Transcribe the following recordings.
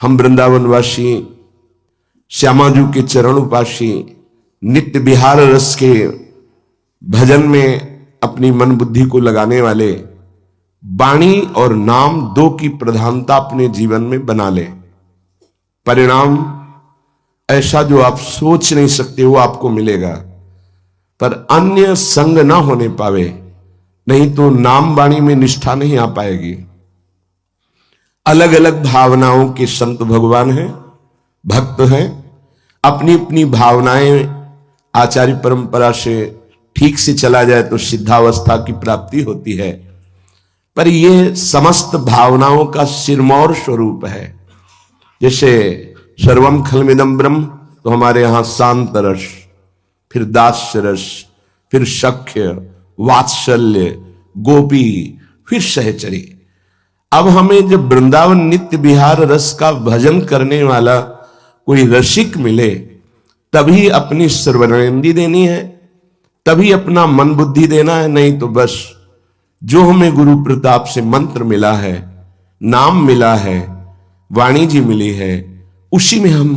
हम वृंदावनवासी श्यामाजू के चरण उपासी नित्य विहार रस के भजन में अपनी मन बुद्धि को लगाने वाले वाणी और नाम दो की प्रधानता अपने जीवन में बना ले। परिणाम ऐसा जो आप सोच नहीं सकते वो आपको मिलेगा, पर अन्य संग ना होने पावे, नहीं तो नाम वाणी में निष्ठा नहीं आ पाएगी। अलग अलग भावनाओं के संत भगवान हैं, भक्त हैं, अपनी अपनी भावनाएं आचार्य परंपरा से ठीक से चला जाए तो सिद्धावस्था की प्राप्ति होती है, पर यह समस्त भावनाओं का सिरमौर स्वरूप है। जैसे सर्वम खलमिदम ब्रह्म, तो हमारे यहां शांत रस, फिर दास्य रस, फिर सख्य, वात्सल्य, गोपी, फिर सहचरी। अब हमें जब वृंदावन नित्य विहार रस का भजन करने वाला कोई रसिक मिले, तभी अपनी सर्वनेंद्री देनी है, तभी अपना मन बुद्धि देना है, नहीं तो बस जो हमें गुरु प्रताप से मंत्र मिला है, नाम मिला है, वाणी जी मिली है, उसी में हम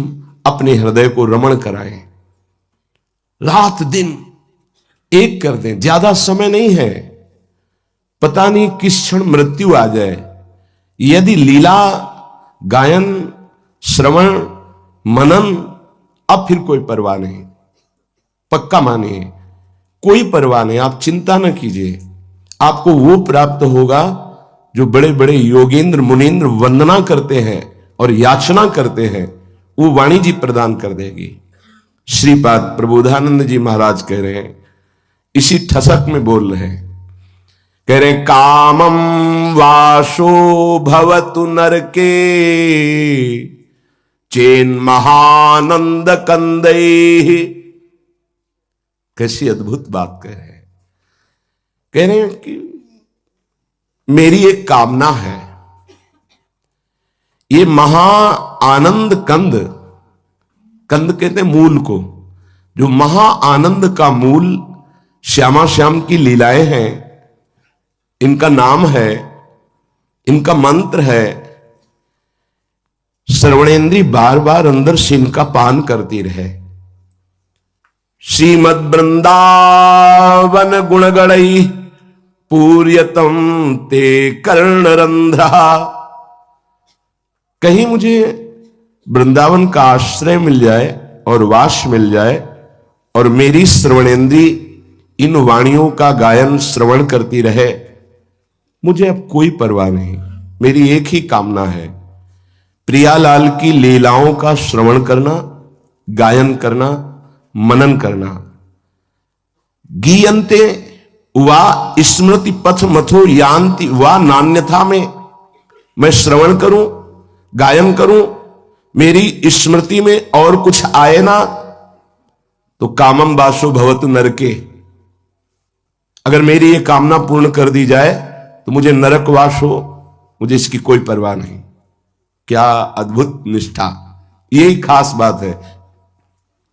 अपने हृदय को रमण कराएं, रात दिन एक कर दें। ज्यादा समय नहीं है, पता नहीं किस क्षण मृत्यु आ जाए। यदि लीला गायन श्रवण मनन, अब फिर कोई परवाह नहीं, पक्का मानिए कोई परवाह नहीं, आप चिंता न कीजिए। आपको वो प्राप्त होगा जो बड़े बड़े योगेंद्र मुनीन्द्र वंदना करते हैं और याचना करते हैं, वो वाणी जी प्रदान कर देगी। श्रीपाद प्रबोधानंद जी महाराज कह रहे हैं, इसी ठसक में बोल रहे हैं, कह रहे कामम वासो भवतु नरके चेन महानंद कंदैः। कैसी अद्भुत बात कह रहे हैं कि मेरी एक कामना है, ये महा आनंद कंद, कंद कहते हैं मूल को, जो महा आनंद का मूल श्यामा श्याम की लीलाएं हैं, इनका नाम है, इनका मंत्र है, श्रवणेन्द्री बार बार अंदर से इनका पान करती रहे। श्रीमद वृंदावन गुणगणई पूर्यतम ते कर्णरंध्रा। कहीं मुझे वृंदावन का आश्रय मिल जाए और वास मिल जाए और मेरी श्रवणेन्द्री इन वाणियों का गायन श्रवण करती रहे, मुझे अब कोई परवाह नहीं। मेरी एक ही कामना है, प्रियालाल की लीलाओं का श्रवण करना, गायन करना, मनन करना। गीयन्ते वा स्मृति पथ मथो यान्ति वा नान्यथा में मैं श्रवण करूं, गायन करूं, मेरी स्मृति में और कुछ आए ना, तो कामम वासो भवतु नरके। अगर मेरी ये कामना पूर्ण कर दी जाए तो मुझे नरकवास हो, मुझे इसकी कोई परवाह नहीं। क्या अद्भुत निष्ठा, यही खास बात है,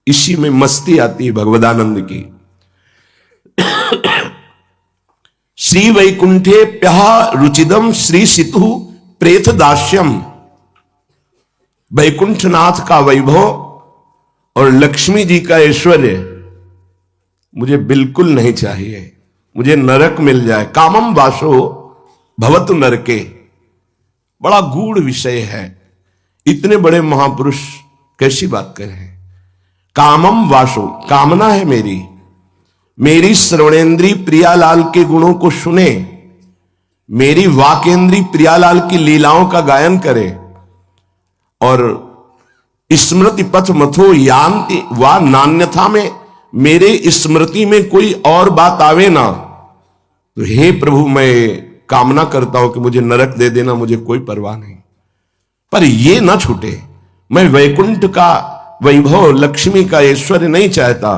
इसी में मस्ती आती है भगवदानंद की। श्री वैकुंठे प्यह रुचिदम श्री सितु प्रेथ दास्यम। वैकुंठनाथ का वैभव और लक्ष्मी जी का ऐश्वर्य मुझे बिल्कुल नहीं चाहिए, मुझे नरक मिल जाए। कामम वासो भवतु नरके, बड़ा गूढ़ विषय है। इतने बड़े महापुरुष कैसी बात कर रहे हैं। कामम वासो, कामना है मेरी श्रवणेन्द्री प्रियालाल के गुणों को सुने, मेरी वाकेंद्री प्रियालाल की लीलाओं का गायन करे, और स्मृति पथ मथो यान्ति वा नान्यथा में मेरे स्मृति में कोई और बात आवे ना, तो हे प्रभु मैं कामना करता हूं कि मुझे नरक दे देना, मुझे कोई परवाह नहीं, पर ये ना छूटे। मैं वैकुंठ का वैभव, लक्ष्मी का ऐश्वर्य नहीं चाहता,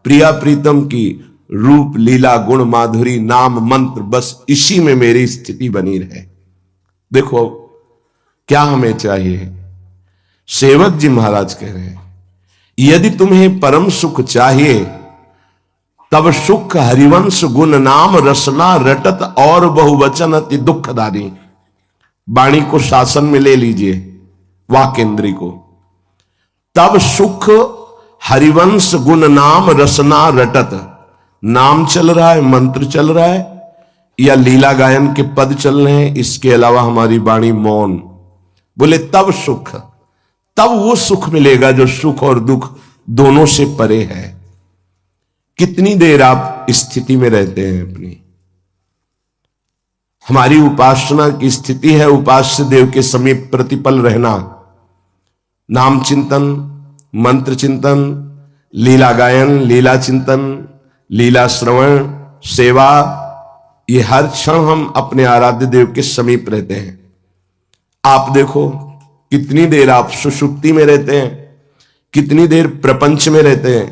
प्रिया प्रीतम की रूप लीला गुण माधुरी नाम मंत्र, बस इसी में मेरी स्थिति बनी रहे। देखो क्या हमें चाहिए। सेवक जी महाराज कह रहे हैं, यदि तुम्हें परम सुख चाहिए तब सुख हरिवंश गुण नाम रसना रटत और बहुवचन अति दुखदारी। वाणी को शासन में ले लीजिए, वाकेंद्री को। तब सुख हरिवंश गुण नाम रसना रटत। नाम चल रहा है, मंत्र चल रहा है, या लीला गायन के पद चल रहे हैं, इसके अलावा हमारी वाणी मौन। बोले तब सुख, तब वो सुख मिलेगा जो सुख और दुख दोनों से परे है। कितनी देर आप स्थिति में रहते हैं अपनी? हमारी उपासना की स्थिति है उपास्य देव के समीप प्रतिपल रहना, नाम चिंतन, मंत्र चिंतन, लीला गायन, लीला चिंतन, लीला श्रवण, सेवा, ये हर क्षण हम अपने आराध्य देव के समीप रहते हैं। आप देखो कितनी देर आप सुषुप्ति में रहते हैं, कितनी देर प्रपंच में रहते हैं,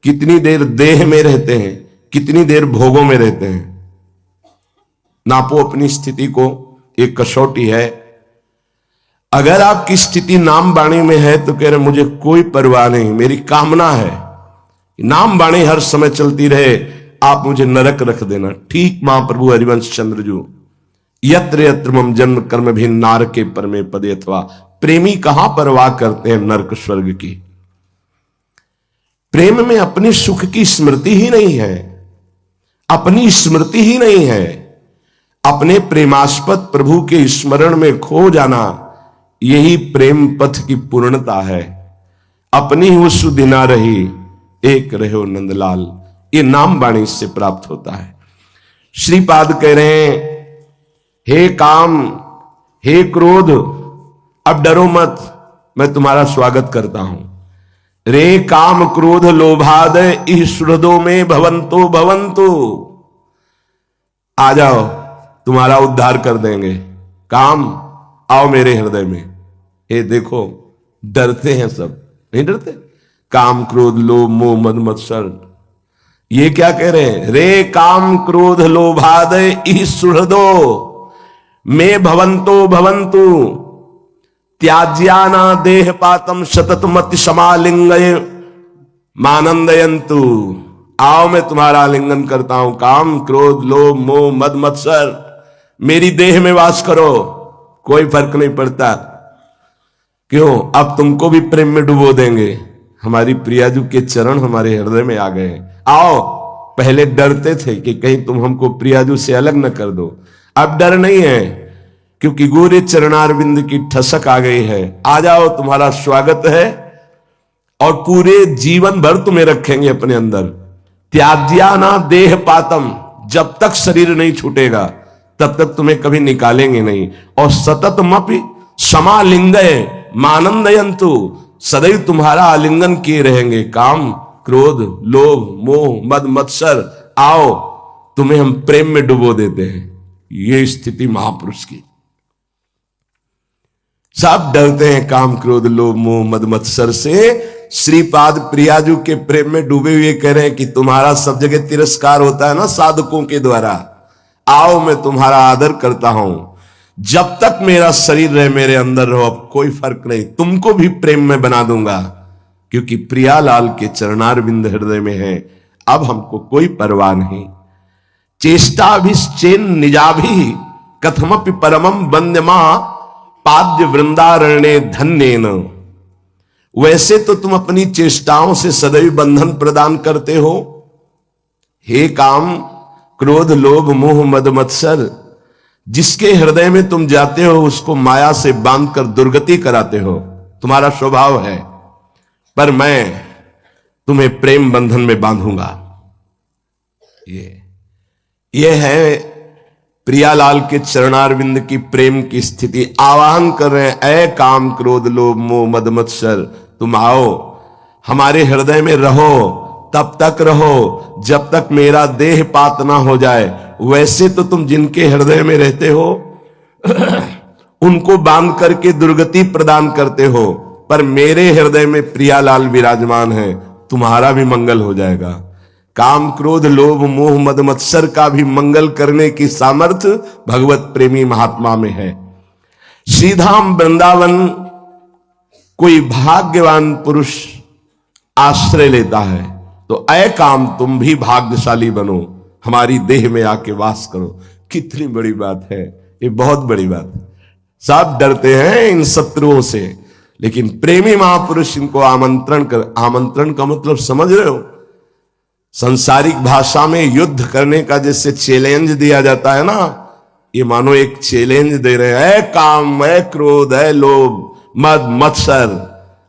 कितनी देर देह में रहते हैं, कितनी देर भोगों में रहते हैं। नापो अपनी स्थिति को, एक कसौटी है। अगर आपकी स्थिति नाम वाणी में है तो कह रहे मुझे कोई परवाह नहीं, मेरी कामना है नाम वाणी हर समय चलती रहे, आप मुझे नरक रख देना। ठीक महाप्रभु हरिवंश चंद्र जी, यत्र यत्र मम जन्म कर्म भी नारके परमे पदे। अथवा प्रेमी कहां परवाह करते हैं नरक स्वर्ग की? प्रेम में अपनी सुख की स्मृति ही नहीं है, अपनी स्मृति ही नहीं है। अपने प्रेमास्पद प्रभु के स्मरण में खो जाना, यही प्रेम पथ की पूर्णता है। अपनी ही सुदिना रही, एक रहो नंदलाल, ये नाम वाणी से प्राप्त होता है। श्रीपाद कह रहे हैं, हे काम, हे क्रोध, अब डरो मत, मैं तुम्हारा स्वागत करता हूं। रे काम क्रोध लोभाद ईश्वरदो में भवंतो भवंतो। आ जाओ, तुम्हारा उद्धार कर देंगे। काम, आओ मेरे हृदय में। ये देखो डरते हैं सब, नहीं डरते? काम क्रोध लोभ मोह मद मत्सर, ये क्या कह रहे हैं? रे काम क्रोध लोभाद ईश्वरदो में भवंतो भवंतु त्याज्याना देह पातम सतत मति समालिंगय मानंदयंतु। आओ मैं तुम्हारा आलिंगन करता हूं। काम क्रोध लोभ मोह मद मत्सर, मेरी देह में वास करो, कोई फर्क नहीं पड़ता। क्यों? अब तुमको भी प्रेम में डुबो देंगे। हमारी प्रियाजू के चरण हमारे हृदय में आ गए। आओ, पहले डरते थे कि कहीं तुम हमको प्रियाजू से अलग न कर दो, अब डर नहीं है, क्योंकि गोरे चरणारविंद की ठसक आ गई है। आ जाओ, तुम्हारा स्वागत है, और पूरे जीवन भर तुम्हें रखेंगे अपने अंदर। त्याज्याना देह पातम, जब तक शरीर नहीं छूटेगा तब तक तुम्हें कभी निकालेंगे नहीं। और सतत मपि समालिंगय मानंदयंतु, सदैव तुम्हारा आलिंगन किए रहेंगे। काम क्रोध लोभ मोह मद मत्सर, आओ तुम्हें हम प्रेम में डुबो देते हैं। ये स्थिति महापुरुष की। सब डरते हैं काम क्रोध लोभ मोह मद मत्सर से। श्रीपाद प्रियाजू के प्रेम में डूबे हुए कह रहे हैं कि तुम्हारा सब जगह तिरस्कार होता है ना साधकों के द्वारा, आओ मैं तुम्हारा आदर करता हूं। जब तक मेरा शरीर रहे मेरे अंदर रहो, अब कोई फर्क नहीं, तुमको भी प्रेम में बना दूंगा, क्योंकि प्रियालाल के चरणारविंद हृदय में है। अब हमको कोई परवाह नहीं। चेष्टाभिश्चेन निजाभि कथमपि परमम वंद्यमा पाद्य वृंदारण्ये धन्येन। वैसे तो तुम अपनी चेष्टाओं से सदैव बंधन प्रदान करते हो। हे काम क्रोध लोभ मोह मद मत्सर, जिसके हृदय में तुम जाते हो उसको माया से बांधकर दुर्गति कराते हो, तुम्हारा स्वभाव है। पर मैं तुम्हें प्रेम बंधन में बांधूंगा। ये है प्रियालाल के चरणारविंद की प्रेम की स्थिति। आवाहन कर रहे हैं, ऐ काम क्रोध लोभ मोह मद मत्सर, तुम आओ हमारे हृदय में रहो, तब तक रहो जब तक मेरा देह पात ना हो जाए। वैसे तो तुम जिनके हृदय में रहते हो उनको बांध करके दुर्गति प्रदान करते हो, पर मेरे हृदय में प्रियालाल विराजमान है, तुम्हारा भी मंगल हो जाएगा। काम क्रोध लोभ मोह मद मत्सर का भी मंगल करने की सामर्थ्य भगवत प्रेमी महात्मा में है। श्रीधाम वृंदावन कोई भाग्यवान पुरुष आश्रय लेता है तो ऐ काम तुम भी भाग्यशाली बनो, हमारी देह में आके वास करो। कितनी बड़ी बात है, ये बहुत बड़ी बात है। सब डरते हैं इन शत्रुओं से, लेकिन प्रेमी महापुरुष इनको आमंत्रण का मतलब समझ रहे हो? संसारिक भाषा में युद्ध करने का जैसे चैलेंज दिया जाता है ना, ये मानो एक चैलेंज दे रहे हैं, ऐ काम, ऐ क्रोध, ऐ लोभ, मद मत्सर,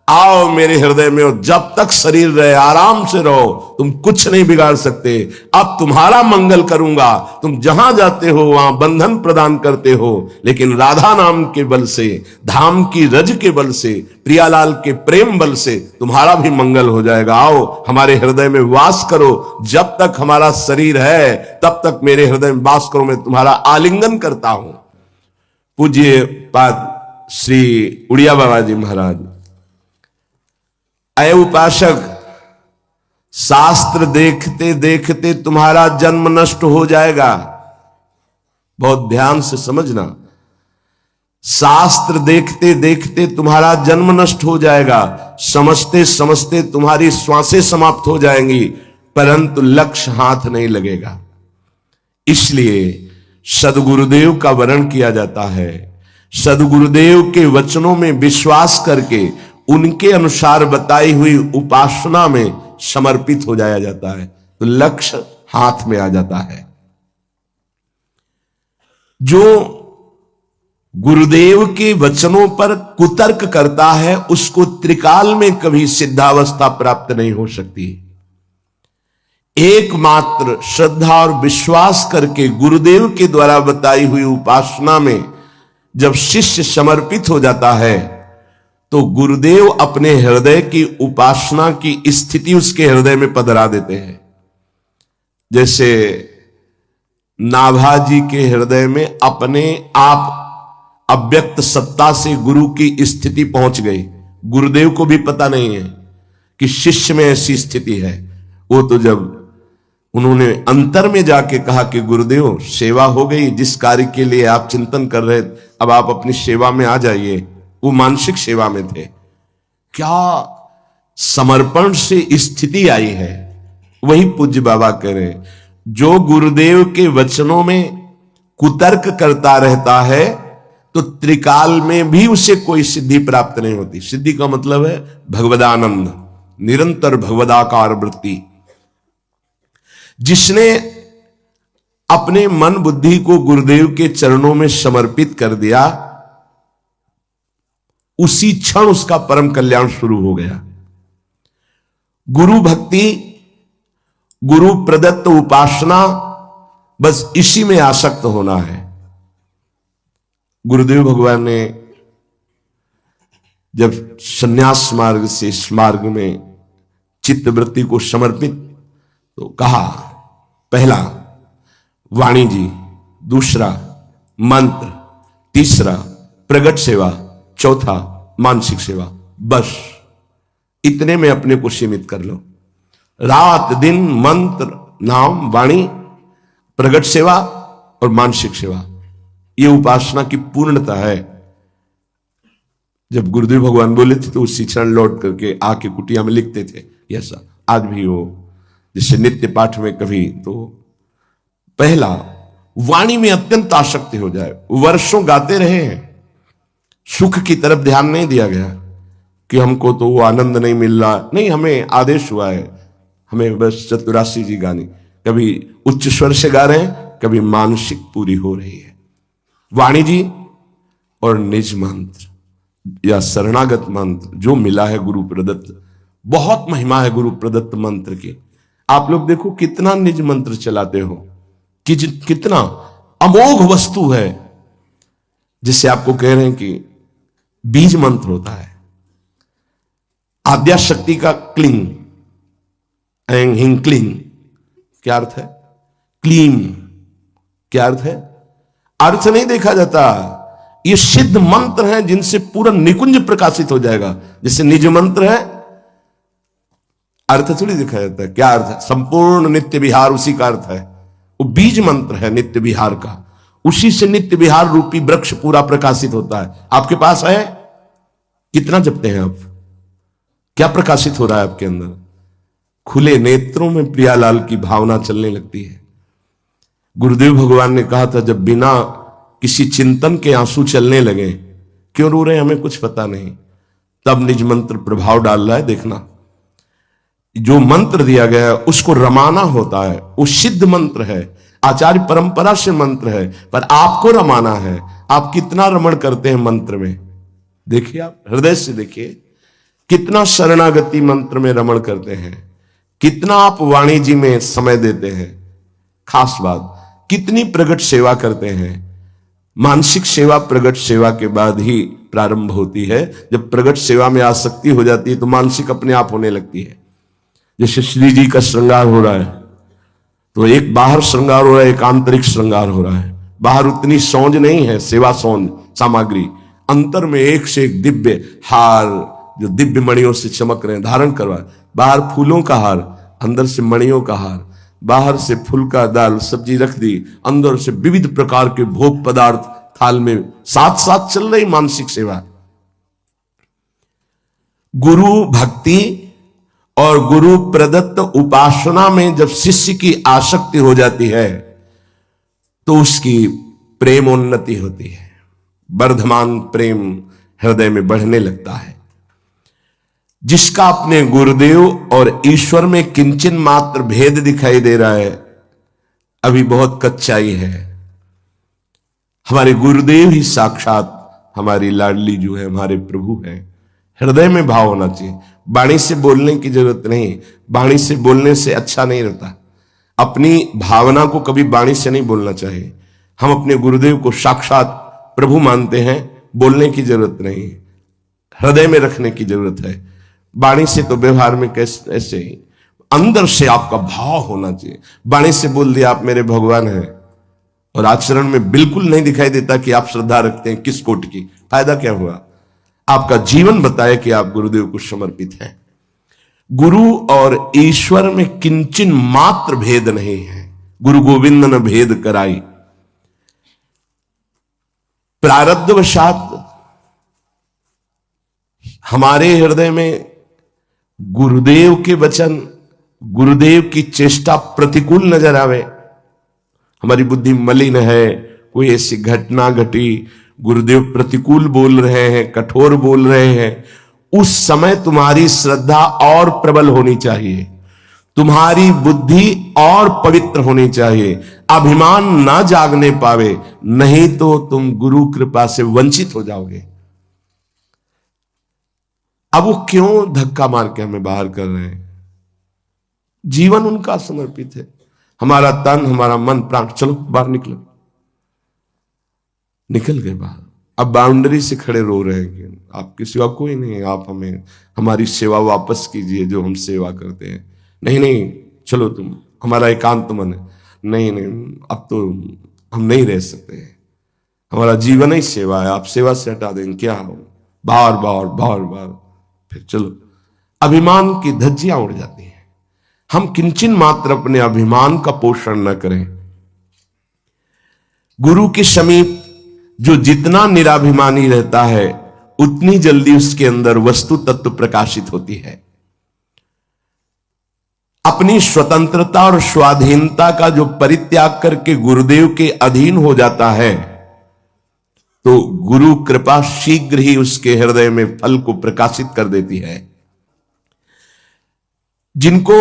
आओ मेरे हृदय में, और जब तक शरीर रहे आराम से रहो, तुम कुछ नहीं बिगाड़ सकते। अब तुम्हारा मंगल करूंगा, तुम जहां जाते हो वहां बंधन प्रदान करते हो, लेकिन राधा नाम के बल से, धाम की रज के बल से, प्रियालाल के प्रेम बल से तुम्हारा भी मंगल हो जाएगा। आओ हमारे हृदय में वास करो, जब तक हमारा शरीर है तब तक मेरे हृदय में वास करो, मैं तुम्हारा आलिंगन करता हूं। पूज्य पाद श्री उड़िया बाबा जी महाराज, अय उपासक, शास्त्र देखते देखते तुम्हारा जन्म नष्ट हो जाएगा। बहुत ध्यान से समझना, शास्त्र देखते देखते तुम्हारा जन्म नष्ट हो जाएगा, समझते समझते तुम्हारी श्वासें समाप्त हो जाएंगी, परंतु लक्ष्य हाथ नहीं लगेगा। इसलिए सदगुरुदेव का वर्ण किया जाता है। सदगुरुदेव के वचनों में विश्वास करके उनके अनुसार बताई हुई उपासना में समर्पित हो जाया जाता है, तो लक्ष्य हाथ में आ जाता है। जो गुरुदेव के वचनों पर कुतर्क करता है उसको त्रिकाल में कभी सिद्धावस्था प्राप्त नहीं हो सकती। एकमात्र श्रद्धा और विश्वास करके गुरुदेव के द्वारा बताई हुई उपासना में जब शिष्य समर्पित हो जाता है तो गुरुदेव अपने हृदय की उपासना की स्थिति उसके हृदय में पधरा देते हैं। जैसे नाभाजी के हृदय में अपने आप अव्यक्त सत्ता से गुरु की स्थिति पहुंच गई। गुरुदेव को भी पता नहीं है कि शिष्य में ऐसी स्थिति है। वो तो जब उन्होंने अंतर में जाके कहा कि गुरुदेव सेवा हो गई, जिस कार्य के लिए आप चिंतन कर रहे, अब आप अपनी सेवा में आ जाइए, वो मानसिक सेवा में थे। क्या समर्पण से स्थिति आई है। वही पूज्य बाबा कह रहे हैं, जो गुरुदेव के वचनों में कुतर्क करता रहता है तो त्रिकाल में भी उसे कोई सिद्धि प्राप्त नहीं होती। सिद्धि का मतलब है भगवदानंद, निरंतर भगवदाकार वृत्ति। जिसने अपने मन बुद्धि को गुरुदेव के चरणों में समर्पित कर दिया, उसी क्षण उसका परम कल्याण शुरू हो गया। गुरु भक्ति, गुरु प्रदत्त उपासना, बस इसी में आसक्त होना है। गुरुदेव भगवान ने जब संन्यास मार्ग से इस मार्ग में चित्तवृत्ति को समर्पित तो कहा, पहला वाणी जी, दूसरा मंत्र, तीसरा प्रगट सेवा, चौथा मानसिक सेवा। बस इतने में अपने को सीमित कर लो। रात दिन मंत्र, नाम, वाणी, प्रगट सेवा और मानसिक सेवा, ये उपासना की पूर्णता है। जब गुरुदेव भगवान बोले थे तो उसी क्षण लौट करके आके कुटिया में लिखते थे। ऐसा आज भी हो, जैसे नित्य पाठ में कभी तो पहला वाणी में अत्यंत आसक्ति हो जाए। वर्षों गाते रहे हैं, सुख की तरफ ध्यान नहीं दिया गया कि हमको तो वो आनंद नहीं मिल रहा। नहीं, हमें आदेश हुआ है, हमें बस चतुरासी जी गानी, कभी उच्च स्वर से गा रहे हैं, कभी मानसिक पूरी हो रही है। वाणी जी और निज मंत्र या शरणागत मंत्र जो मिला है गुरु प्रदत्त, बहुत महिमा है गुरु प्रदत्त मंत्र की। आप लोग देखो कितना निज मंत्र चलाते हो, कितना अमोघ वस्तु है। जिससे आपको कह रहे हैं कि बीज मंत्र होता है। आद्या शक्ति का क्लिंग, एंग हिंग क्लिंग क्या अर्थ है? क्लीम क्या अर्थ है? अर्थ नहीं देखा जाता। ये सिद्ध मंत्र हैं जिनसे पूरा निकुंज प्रकाशित हो जाएगा। जैसे निज मंत्र है, अर्थ थोड़ी देखा जाता है। क्या अर्थ है? संपूर्ण नित्य विहार, उसी का अर्थ है। वो बीज मंत्र है नित्य विहार का, उसी से नित्य विहार रूपी वृक्ष पूरा प्रकाशित होता है। आपके पास है? कितना जपते हैं आप? क्या प्रकाशित हो रहा है आपके अंदर? खुले नेत्रों में प्रियालाल की भावना चलने लगती है। गुरुदेव भगवान ने कहा था, जब बिना किसी चिंतन के आंसू चलने लगे, क्यों रो रहे हैं हमें कुछ पता नहीं, तब निज मंत्र प्रभाव डाल रहा है। देखना, जो मंत्र दिया गया है उसको रमाना होता है, वो सिद्ध मंत्र है, आचार्य परंपरा से मंत्र है, पर आपको रमाना है। आप कितना रमण करते हैं मंत्र में, देखिए, आप हृदय से देखिए, कितना शरणागति मंत्र में रमण करते हैं, कितना आप वाणी जी में समय देते हैं। खास बात, कितनी प्रगट सेवा करते हैं। मानसिक सेवा प्रगट सेवा के बाद ही प्रारंभ होती है। जब प्रगट सेवा में आसक्ति हो जाती है तो मानसिक अपने आप होने लगती है। जैसे श्री जी का श्रृंगार हो रहा है तो एक बाहर श्रृंगार हो रहा है, एक आंतरिक श्रृंगार हो रहा है। बाहर उतनी सौंज नहीं है, सेवा सौंज सामग्री, अंतर में एक से एक दिव्य हार जो दिव्य मणियों से चमक रहे हैं धारण करवा। बाहर फूलों का हार, अंदर से मणियों का हार, बाहर से फूल का दाल सब्जी रख दी, अंदर से विविध प्रकार के भोग पदार्थ थाल में, साथ साथ चल रही मानसिक सेवा। गुरु भक्ति और गुरु प्रदत्त उपासना में जब शिष्य की आसक्ति हो जाती है तो उसकी प्रेमोन्नति होती है, वर्धमान प्रेम हृदय में बढ़ने लगता है। जिसका अपने गुरुदेव और ईश्वर में किंचन मात्र भेद दिखाई दे रहा है, अभी बहुत कच्चाई है। हमारे गुरुदेव ही साक्षात हमारी लाडली जो है, हमारे प्रभु है। हृदय में भाव होना चाहिए, वाणी से बोलने की जरूरत नहीं। वाणी से बोलने से अच्छा नहीं रहता। अपनी भावना को कभी वाणी से नहीं बोलना चाहिए। हम अपने गुरुदेव को साक्षात प्रभु मानते हैं, बोलने की जरूरत नहीं, हृदय में रखने की जरूरत है। वाणी से तो व्यवहार में कैसे ऐसे ही अंदर से आपका भाव होना चाहिए। वाणी से बोल दिया आप मेरे भगवान हैं और आचरण में बिल्कुल नहीं दिखाई देता कि आप श्रद्धा रखते हैं, किस कोट की, फायदा क्या हुआ? आपका जीवन बताए कि आप गुरुदेव को समर्पित हैं। गुरु और ईश्वर में किंचन मात्र भेद नहीं है। गुरु गोविंद न भेद कराई। प्रारब्धवशात हमारे हृदय में गुरुदेव के वचन, गुरुदेव की चेष्टा प्रतिकूल नजर आवे, हमारी बुद्धि मलिन है, कोई ऐसी घटना घटी, गुरुदेव प्रतिकूल बोल रहे हैं, कठोर बोल रहे हैं, उस समय तुम्हारी श्रद्धा और प्रबल होनी चाहिए, तुम्हारी बुद्धि और पवित्र होनी चाहिए, अभिमान ना जागने पावे, नहीं तो तुम गुरु कृपा से वंचित हो जाओगे। अब वो क्यों धक्का मार के हमें बाहर कर रहे हैं? जीवन उनका समर्पित है। हमारा तन, हमारा मन, प्राण, चलो बाहर निकलो। निकल गए बाहर। अब बाउंड्री से खड़े रो रहे हैं कि आपके सिवा कोई नहीं, आप हमें हमारी सेवा वापस कीजिए जो हम सेवा करते हैं। नहीं नहीं, चलो तुम, हमारा एकांत मन है। नहीं नहीं, अब तो हम नहीं रह सकते, हमारा जीवन ही सेवा है, आप सेवा से हटा देंगे क्या हो? बार बार बार बार फिर चलो। अभिमान की धज्जियां उड़ जाती हैं। हम किंचन मात्र अपने अभिमान का पोषण न करें। गुरु के समीप जो जितना निराभिमानी रहता है उतनी जल्दी उसके अंदर वस्तु तत्व प्रकाशित होती है। अपनी स्वतंत्रता और स्वाधीनता का जो परित्याग करके गुरुदेव के अधीन हो जाता है तो गुरु कृपा शीघ्र ही उसके हृदय में फल को प्रकाशित कर देती है। जिनको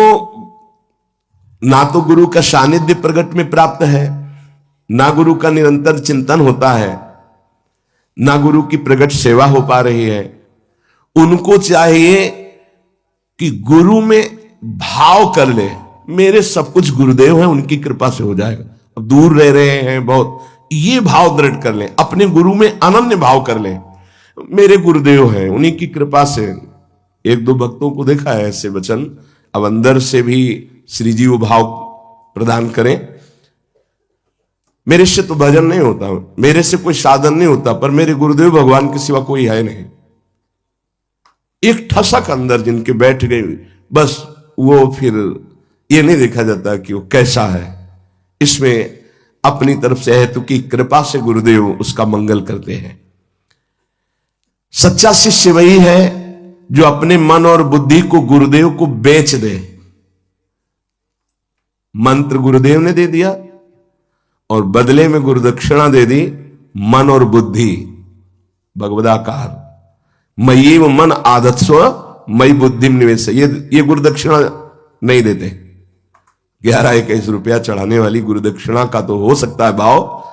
ना तो गुरु का सानिध्य प्रगट में प्राप्त है, ना गुरु का निरंतर चिंतन होता है, ना गुरु की प्रगट सेवा हो पा रही है, उनको चाहिए कि गुरु में भाव कर ले, मेरे सब कुछ गुरुदेव हैं, उनकी कृपा से हो जाएगा। अब दूर रह रहे हैं बहुत, ये भाव दृढ़ कर लें, अपने गुरु में अनन्य भाव कर लें, मेरे गुरुदेव हैं, उन्हीं की कृपा से। एक दो भक्तों को देखा है ऐसे वचन। अब अंदर से भी श्री जी वो भाव प्रदान करें, मेरे से तो भजन नहीं होता, मेरे से कोई साधन नहीं होता, पर मेरे गुरुदेव भगवान के सिवा कोई है नहीं। एक ठसक अंदर जिनके बैठ गई, बस वो फिर ये नहीं देखा जाता कि वो कैसा है, इसमें अपनी तरफ से हेतु की कृपा से गुरुदेव उसका मंगल करते हैं। सच्चा शिष्य वही है जो अपने मन और बुद्धि को गुरुदेव को बेच दे। मंत्र गुरुदेव ने दे दिया और बदले में गुरुदक्षिणा दे दी, मन और बुद्धि भगवदाकार। मय्येव मन आदत्स्व मयि बुद्धि निवेश, ये गुरुदक्षिणा नहीं देते। 11-21 रुपया चढ़ाने वाली गुरुदक्षिणा का तो हो सकता है भाव,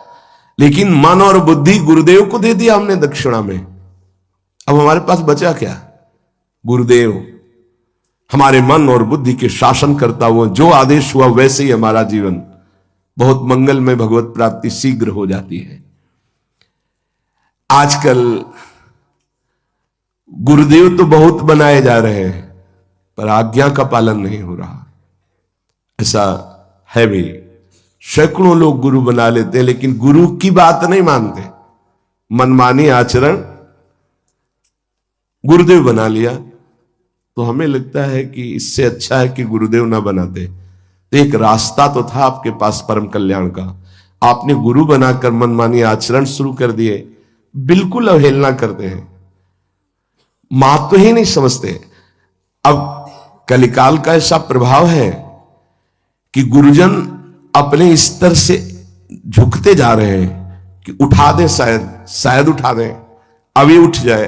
लेकिन मन और बुद्धि गुरुदेव को दे दिया हमने दक्षिणा में। अब हमारे पास बचा क्या? गुरुदेव हमारे मन और बुद्धि के शासन करता हुआ जो आदेश हुआ वैसे ही हमारा जीवन बहुत मंगलमय, भगवत प्राप्ति शीघ्र हो जाती है। आजकल गुरुदेव तो बहुत बनाए जा रहे हैं, पर आज्ञा का पालन नहीं हो रहा। ऐसा है भी, सैकड़ों लोग गुरु बना लेते हैं, लेकिन गुरु की बात नहीं मानते। मनमानी आचरण, गुरुदेव बना लिया, तो हमें लगता है कि इससे अच्छा है कि गुरुदेव ना बनाते। तो एक रास्ता तो था आपके पास परम कल्याण का, आपने गुरु बनाकर मनमानी आचरण शुरू कर दिए, बिल्कुल अवहेलना करते हैं, महत्व ही नहीं समझते। अब कलिकाल का ऐसा प्रभाव है कि गुरुजन अपने स्तर से झुकते जा रहे हैं कि उठा दें, शायद उठा दें, अभी उठ जाए,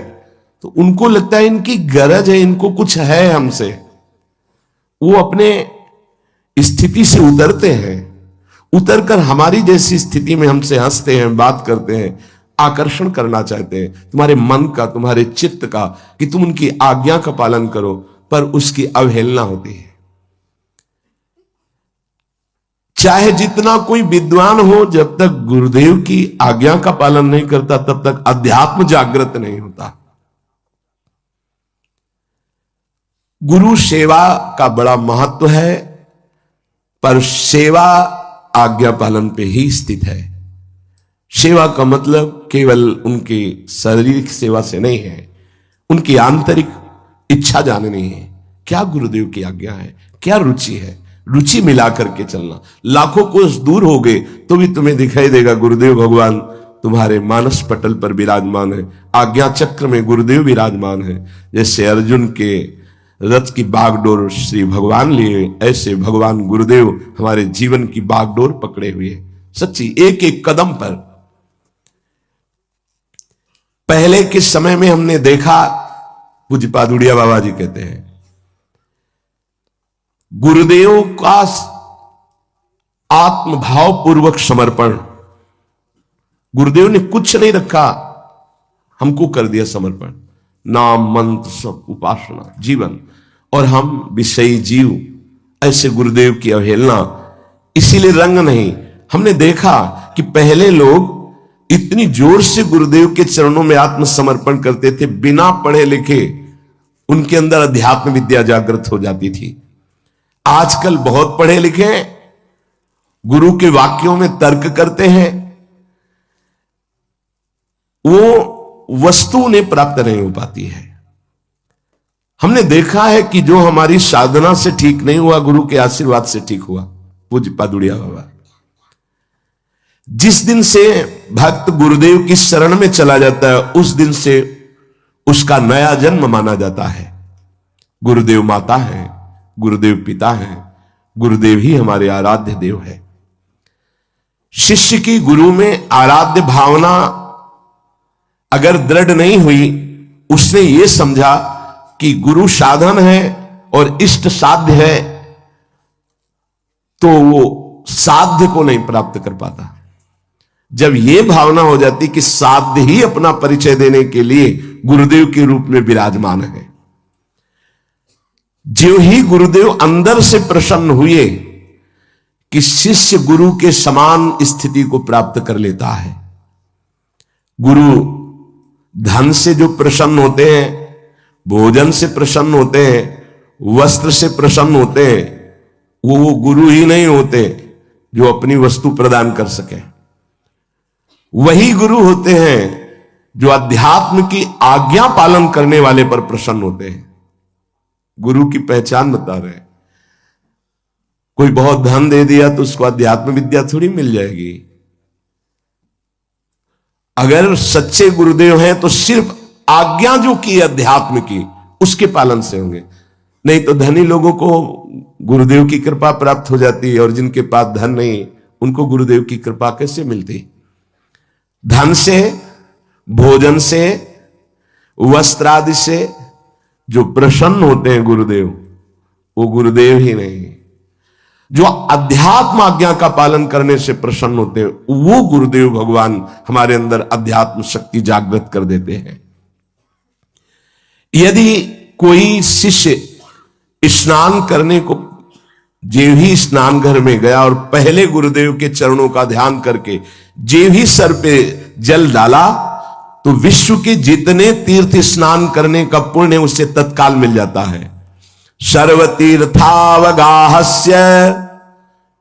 तो उनको लगता है इनकी गरज है, इनको कुछ है हमसे। वो अपने स्थिति से उतरते हैं, उतरकर हमारी जैसी स्थिति में हमसे हंसते हैं, बात करते हैं, आकर्षण करना चाहते हैं तुम्हारे मन का, तुम्हारे चित्त का, कि तुम उनकी आज्ञा का पालन करो, पर उसकी अवहेलना होती है। चाहे जितना कोई विद्वान हो, जब तक गुरुदेव की आज्ञा का पालन नहीं करता तब तक अध्यात्म जागृत नहीं होता। गुरु सेवा का बड़ा महत्व है, पर सेवा आज्ञा पालन पे ही स्थित है। सेवा का मतलब केवल उनकी शारीरिक सेवा से नहीं है, उनकी आंतरिक इच्छा जाननी है, क्या गुरुदेव की आज्ञा है, क्या रुचि है, रुचि मिला करके चलना। लाखों कोस दूर हो गए तो भी तुम्हें दिखाई देगा गुरुदेव भगवान तुम्हारे मानस पटल पर विराजमान है, आज्ञा चक्र में गुरुदेव विराजमान है। जैसे अर्जुन के रथ की बागडोर श्री भगवान लिए, ऐसे भगवान गुरुदेव हमारे जीवन की बागडोर पकड़े हुए हैं। सच्ची एक एक कदम पर। पहले के समय में हमने देखा, पूज्य पादुड़िया बाबा जी कहते हैं, गुरुदेव का आत्मभाव पूर्वक समर्पण, गुरुदेव ने कुछ नहीं रखा, हमको कर दिया समर्पण, नाम मंत्र सब उपासना जीवन, और हम विषयी जीव। ऐसे गुरुदेव की अवहेलना, इसीलिए रंग नहीं। हमने देखा कि पहले लोग इतनी जोर से गुरुदेव के चरणों में आत्मसमर्पण करते थे, बिना पढ़े लिखे उनके अंदर अध्यात्म विद्या जागृत हो जाती थी। आजकल बहुत पढ़े लिखे गुरु के वाक्यों में तर्क करते हैं, वो वस्तु उन्हें प्राप्त नहीं हो पाती है। हमने देखा है कि जो हमारी साधना से ठीक नहीं हुआ, गुरु के आशीर्वाद से ठीक हुआ। पूज्य पादुड़िया बाबा, जिस दिन से भक्त गुरुदेव की शरण में चला जाता है, उस दिन से उसका नया जन्म माना जाता है। गुरुदेव माता है, गुरुदेव पिता है, गुरुदेव ही हमारे आराध्य देव है। शिष्य की गुरु में आराध्य भावना अगर दृढ़ नहीं हुई, उसने यह समझा कि गुरु साधन है और इष्ट साध्य है, तो वो साध्य को नहीं प्राप्त कर पाता। जब यह भावना हो जाती कि साध्य ही अपना परिचय देने के लिए गुरुदेव के रूप में विराजमान है, जो ही गुरुदेव अंदर से प्रसन्न हुए कि शिष्य गुरु के समान स्थिति को प्राप्त कर लेता है। गुरु धन से जो प्रसन्न होते हैं, भोजन से प्रसन्न होते हैं, वस्त्र से प्रसन्न होते हैं, वो गुरु ही नहीं होते जो अपनी वस्तु प्रदान कर सके। वही गुरु होते हैं जो अध्यात्म की आज्ञा पालन करने वाले पर प्रसन्न होते हैं। गुरु की पहचान बता रहे हैं। कोई बहुत धन दे दिया तो उसको अध्यात्म विद्या थोड़ी मिल जाएगी। अगर सच्चे गुरुदेव हैं तो सिर्फ आज्ञा जो की अध्यात्म की, उसके पालन से होंगे। नहीं तो धनी लोगों को गुरुदेव की कृपा प्राप्त हो जाती है, और जिनके पास धन नहीं उनको गुरुदेव की कृपा कैसे मिलती? धन से, भोजन से, वस्त्र आदि से जो प्रसन्न होते हैं गुरुदेव, वो गुरुदेव ही नहीं। जो अध्यात्म आज्ञा का पालन करने से प्रसन्न होते हैं, वो गुरुदेव भगवान हमारे अंदर अध्यात्म शक्ति जागृत कर देते हैं। यदि कोई शिष्य स्नान करने को जे भी स्नान घर में गया और पहले गुरुदेव के चरणों का ध्यान करके जे भी सर पे जल डाला, तो विश्व के जितने तीर्थ स्नान करने का पुण्य उसे तत्काल मिल जाता है। सर्वतीर्थावगाहस्य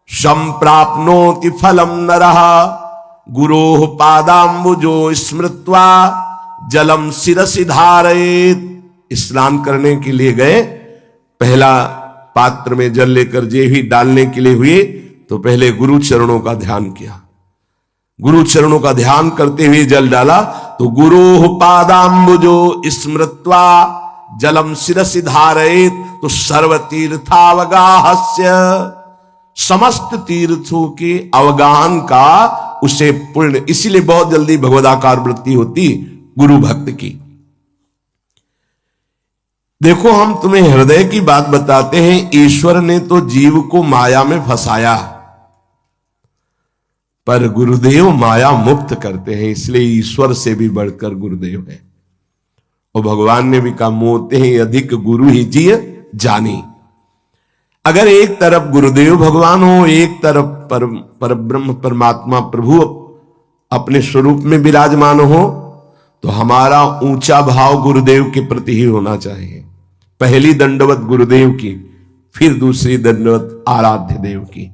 संप्राप्नोति फलम नरः गुरोः पादाम्बुजो स्मृत्वा जलम शिरसि धारयेत्। स्नान करने के लिए गए, पहला पात्र में जल लेकर जे भी डालने के लिए हुए, तो पहले गुरु चरणों का ध्यान किया। गुरु चरणों का ध्यान करते हुए जल डाला, तो गुरोः पादाम्बुजो स्मृत्वा जलम शिरसि धारयेत्। तो सर्वतीर्थावगाहस्य, समस्त तीर्थों के अवगाहन का उसे पुण्य। इसीलिए बहुत जल्दी भगवदाकार वृत्ति होती गुरु भक्त की। देखो, हम तुम्हें हृदय की बात बताते हैं। ईश्वर ने तो जीव को माया में फंसाया, पर गुरुदेव माया मुक्त करते हैं। इसलिए ईश्वर से भी बढ़कर गुरुदेव है। और भगवान ने भी कहा, मोते हैं अधिक गुरु ही जिय जानी। अगर एक तरफ गुरुदेव भगवान हो, एक तरफ पर ब्रह्म परमात्मा प्रभु अपने स्वरूप में विराजमान हो, तो हमारा ऊंचा भाव गुरुदेव के प्रति ही होना चाहिए। पहली दंडवत गुरुदेव की, फिर दूसरी दंडवत आराध्य देव की।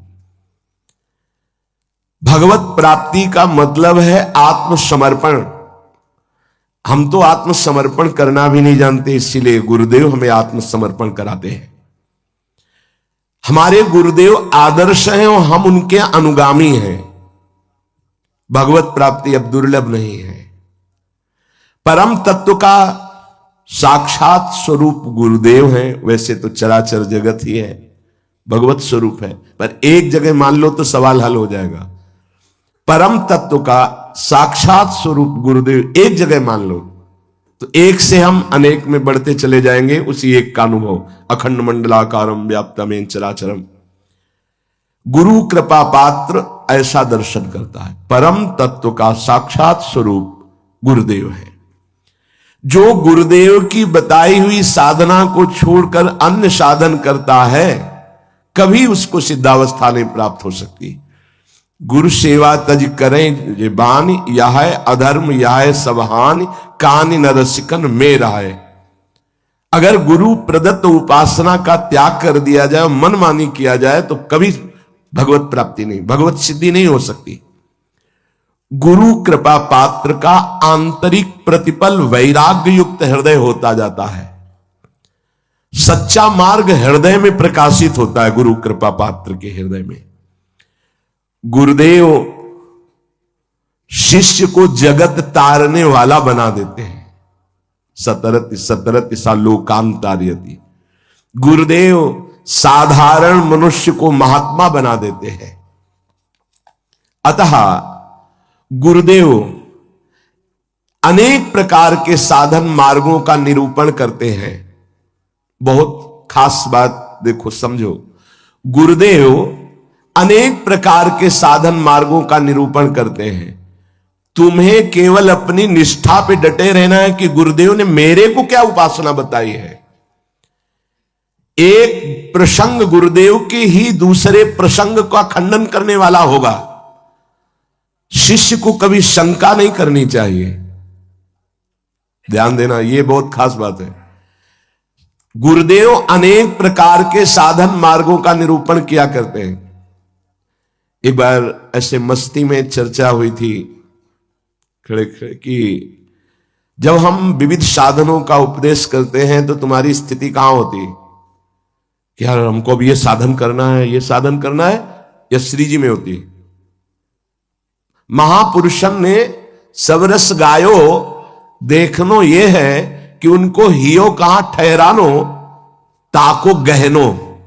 भगवत प्राप्ति का मतलब है आत्मसमर्पण। हम तो आत्मसमर्पण करना भी नहीं जानते, इसीलिए गुरुदेव हमें आत्मसमर्पण कराते हैं। हमारे गुरुदेव आदर्श हैं और हम उनके अनुगामी हैं। भगवत प्राप्ति अब दुर्लभ नहीं है। परम तत्व का साक्षात स्वरूप गुरुदेव हैं। वैसे तो चराचर जगत ही है, भगवत स्वरूप है, पर एक जगह मान लो तो सवाल हल हो जाएगा। परम तत्व का साक्षात स्वरूप गुरुदेव एक जगह मान लो तो एक से हम अनेक में बढ़ते चले जाएंगे। उसी एक का अनुभव अखंड मंडलाकारम व्याप्तमेन चराचरम। गुरु कृपा पात्र ऐसा दर्शन करता है। परम तत्व का साक्षात स्वरूप गुरुदेव है। जो गुरुदेव की बताई हुई साधना को छोड़कर अन्य साधन करता है, कभी उसको सिद्धावस्था नहीं प्राप्त हो सकती। गुरु सेवा तज करें जे बानी, यह अधर्म यह सबहान, कान न रसिकन में रहे। अगर गुरु प्रदत्त उपासना का त्याग कर दिया जाए, मनमानी किया जाए, तो कभी भगवत प्राप्ति नहीं, भगवत सिद्धि नहीं हो सकती। गुरु कृपा पात्र का आंतरिक प्रतिपल वैराग्य युक्त हृदय होता जाता है। सच्चा मार्ग हृदय में प्रकाशित होता है। गुरु कृपा पात्र के हृदय में गुरुदेव शिष्य को जगत तारने वाला बना देते हैं। सतरति सतरति सा लोकांतार्यति। गुरुदेव साधारण मनुष्य को महात्मा बना देते हैं। अतः गुरुदेव अनेक प्रकार के साधन मार्गों का निरूपण करते हैं। बहुत खास बात देखो, समझो। गुरुदेव अनेक प्रकार के साधन मार्गों का निरूपण करते हैं। तुम्हें केवल अपनी निष्ठा पे डटे रहना है कि गुरुदेव ने मेरे को क्या उपासना बताई है। एक प्रसंग गुरुदेव के ही दूसरे प्रसंग का खंडन करने वाला होगा। शिष्य को कभी शंका नहीं करनी चाहिए। ध्यान देना, यह बहुत खास बात है। गुरुदेव अनेक प्रकार के साधन मार्गों का निरूपण किया करते हैं। एक बार ऐसे मस्ती में चर्चा हुई थी खड़े खड़े कि जब हम विविध साधनों का उपदेश करते हैं तो तुम्हारी स्थिति कहां होती कि यार हमको अब ये साधन करना है, ये साधन करना है, या श्री जी में होती। महापुरुषन ने सबरस गायो देखनो ये है कि उनको हियो कहां ठहरानो ताको गहनो।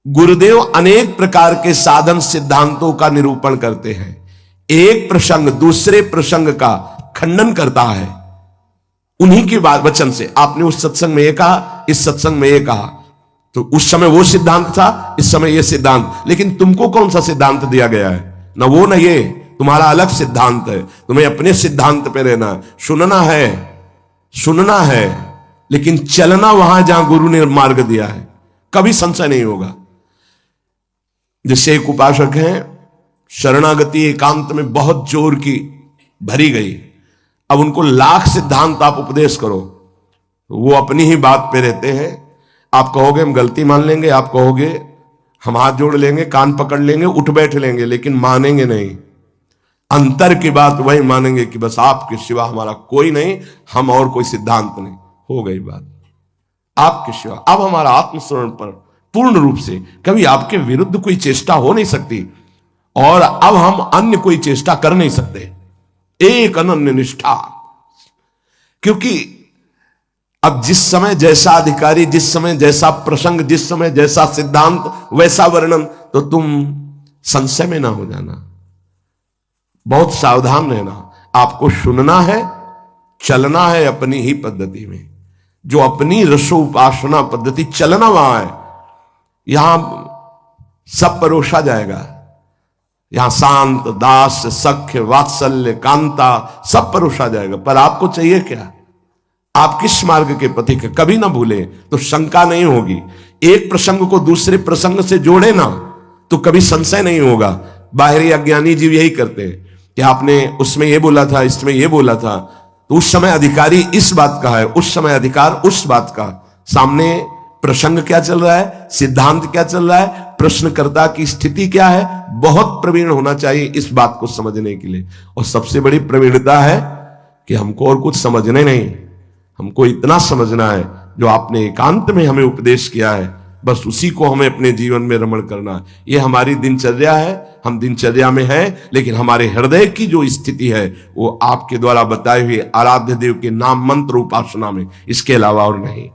गुरुदेव अनेक प्रकार के साधन सिद्धांतों का निरूपण करते हैं। एक प्रसंग दूसरे प्रसंग का खंडन करता है। उन्हीं के बाद वचन से। आपने उस सत्संग में ये कहा, इस सत्संग में ये कहा, तो उस समय वो सिद्धांत था, इस समय ये सिद्धांत। लेकिन तुमको कौन सा सिद्धांत दिया गया है? ना वो ना ये, तुम्हारा अलग सिद्धांत है। तुम्हें अपने सिद्धांत पे रहना, सुनना है, लेकिन चलना वहां जहां गुरु ने मार्ग दिया है। कभी संशय नहीं होगा। जैसे एक उपासक हैं, शरणागति एकांत में बहुत जोर की भरी गई, अब उनको लाख सिद्धांत आप उपदेश करो, वो अपनी ही बात पे रहते हैं। आप कहोगे हम गलती मान लेंगे, आप कहोगे हम हाथ जोड़ लेंगे, कान पकड़ लेंगे, उठ बैठ लेंगे, लेकिन मानेंगे नहीं। अंतर की बात वही मानेंगे कि बस आपके सिवा हमारा कोई नहीं, हम और कोई सिद्धांत नहीं। हो गई बात, आपके सिवा। अब हमारा आत्मस्मरण पर पूर्ण रूप से कभी आपके विरुद्ध कोई चेष्टा हो नहीं सकती, और अब हम अन्य कोई चेष्टा कर नहीं सकते। एक अनन्य निष्ठा। क्योंकि अब जिस समय जैसा अधिकारी, जिस समय जैसा प्रसंग, जिस समय जैसा सिद्धांत, वैसा वर्णन, तो तुम संशय में ना हो जाना, बहुत सावधान रहना। आपको सुनना है, चलना है अपनी ही पद्धति में, जो अपनी रसोपासना पद्धति, चलना वहां है। यहां सब परोसा जाएगा, यहां शांत, दास, सख्य, वात्सल्य, कांता सब परोसा जाएगा। पर आपको चाहिए क्या? आप किस मार्ग के पथिक है? कभी ना भूले, तो शंका नहीं होगी। एक प्रसंग को दूसरे प्रसंग से जोड़े ना, तो कभी संशय नहीं होगा। बाहरी अज्ञानी जीव यही करते हैं कि आपने उसमें ये बोला था, इसमें ये बोला था, तो उस समय अधिकारी इस बात का है, उस समय अधिकार उस बात का। सामने प्रसंग क्या चल रहा है, सिद्धांत क्या चल रहा है, प्रश्नकर्ता की स्थिति क्या है, बहुत प्रवीण होना चाहिए इस बात को समझने के लिए। और सबसे बड़ी प्रवीणता है कि हमको और कुछ समझने नहीं, हमको इतना समझना है जो आपने एकांत में हमें उपदेश किया है, बस उसी को हमें अपने जीवन में रमण करना है। यह हमारी दिनचर्या है, हम दिनचर्या में हैं, लेकिन हमारे हृदय की जो स्थिति है वो आपके द्वारा बताए हुए आराध्य देव के नाम मंत्र उपासना में, इसके अलावा और नहीं।